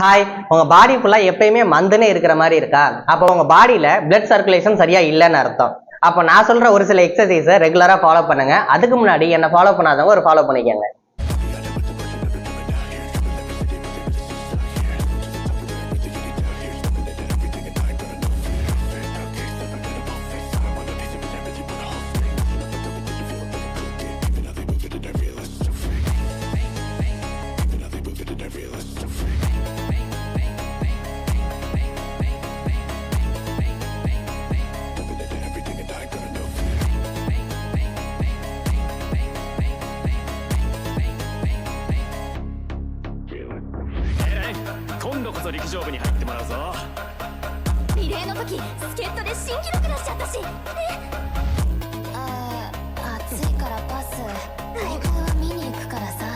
ஹாய், உங்க பாடி ஃபுல்லா எப்பயுமே மந்துனே இருக்கிற மாதிரி இருக்கா? அப்போ உங்க பாடியில பிளட் சர்க்குலேஷன் சரியா இல்லைன்னு அர்த்தம். அப்போ நான் சொல்ற ஒரு சில எக்ஸசைஸை ரெகுலரா ஃபாலோ பண்ணுங்க. அதுக்கு முன்னாடி என்ன ஃபாலோ பண்ணாதவங்க ஒரு ஃபாலோ பண்ணிக்கோங்க.今度こそ陸上部に入ってもらうぞ。リレーの時助っ人で新記録出しちゃったし。暑いからパス。大会は見に行くからさ。